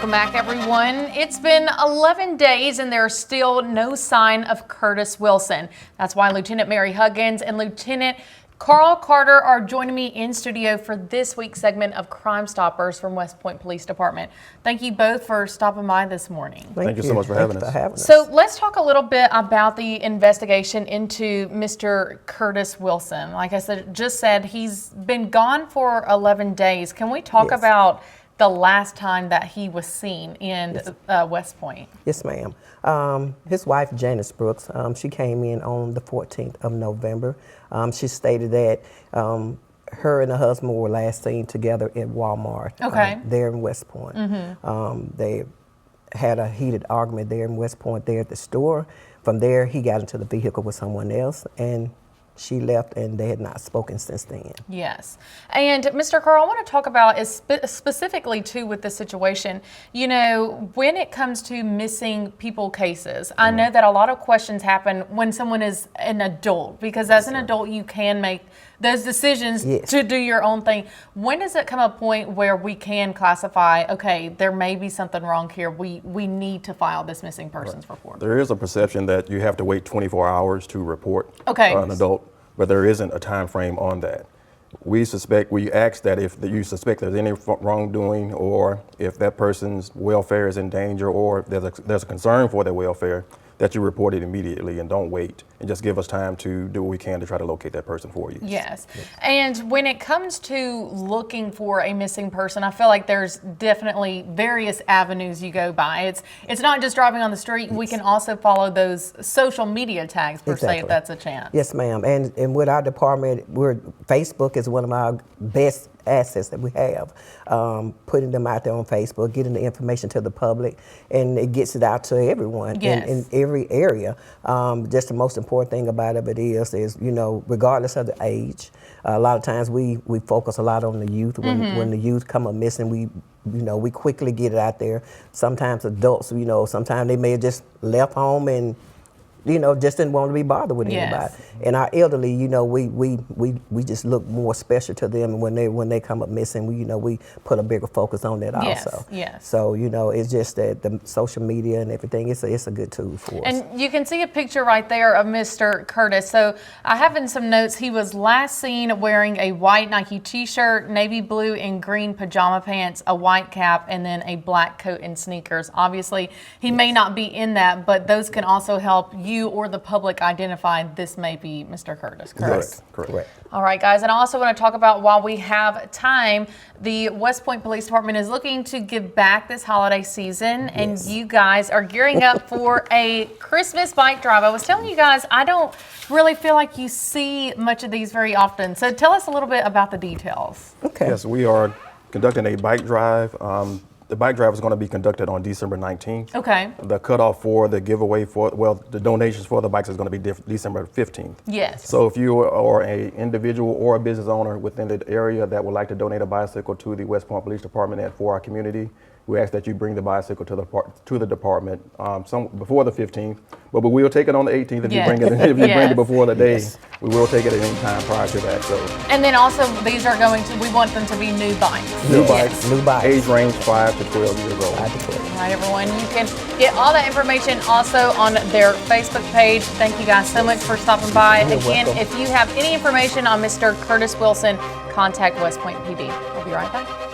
Welcome back, everyone. It's been 11 days and there's still no sign of Curtis Wilson. That's why Lieutenant Mary Huggins and Lieutenant Carl Carter are joining me in studio for this week's segment of Crime Stoppers from West Point Police Department. Thank you both for stopping by this morning. Thank you so much for having us. So let's talk a little bit about the investigation into Mr. Curtis Wilson. Like I said, he's been gone for 11 days. Can we talk about the last time that he was seen in West Point? Yes, ma'am. His wife, Janice Brooks, she came in on the 14th of November. She stated that her and her husband were last seen together at Walmart there in West Point. They had a heated argument there in West Point there at the store. From there, he got into the vehicle with someone else, and she left, and they had not spoken since then. Yes. And Mr. Carl, I want to talk about specifically too with this situation, you know, when it comes to missing people cases, I know that a lot of questions happen when someone is an adult, because as an adult, you can make those decisions to do your own thing. When does it come a point where we can classify, okay, there may be something wrong here, we need to file this missing persons report? There is a perception that you have to wait 24 hours to report an adult, but there isn't a time frame on that. We ask that if you suspect there's any wrongdoing, or if that person's welfare is in danger, or if there's a concern for their welfare, that you report it immediately and don't wait, and just give us time to do what we can to try to locate that person for you. Yes. And when it comes to looking for a missing person, I feel like there's definitely various avenues you go by. It's not just driving on the street. We can also follow those social media tags, per se, if that's a chance. Yes, ma'am. And with our department, Facebook is one of our best assets that we have. Putting them out there on Facebook, getting the information to the public, and it gets it out to everyone in every area. Just the most important thing about it is, you know, regardless of the age, a lot of times we focus a lot on the youth. When the youth come up missing, we quickly get it out there. Sometimes adults, sometimes they may have just left home and just didn't want to be bothered with anybody. And our elderly, we just look more special to them, and when they come up missing, we put a bigger focus on that also. Yes. So it's just that the social media and everything, it's a good tool for us. And you can see a picture right there of Mr. Curtis. So I have in some notes, he was last seen wearing a white Nike t-shirt, navy blue and green pajama pants, a white cap, and then a black coat and sneakers. Obviously, he may not be in that, but those can also help you or the public identify this may be Mr. Curtis, correct? Correct. All right, guys, and I also want to talk about, while we have time, the West Point Police Department is looking to give back this holiday season, and you guys are gearing up for a Christmas bike drive. I was telling you guys, I don't really feel like you see much of these very often, so tell us a little bit about the details. Okay. Yes, we are conducting a bike drive. The bike drive is going to be conducted on December 19th. Okay. The cutoff for the giveaway the donations for the bikes is going to be December 15th. Yes. So if you are an individual or a business owner within the area that would like to donate a bicycle to the West Point Police Department for our community, we ask that you bring the bicycle to the department before the 15th. But we will take it on the 18th if you bring it. If you bring it before the day, we will take it at any time prior to that. So. And then also, we want them to be new bikes. New bikes. Age range 5 to 12 years old. 5 to 12. All right, everyone. You can get all that information also on their Facebook page. Thank you guys so much for stopping by. Again, if you have any information on Mr. Curtis Wilson, contact West Point PD. We'll be right back.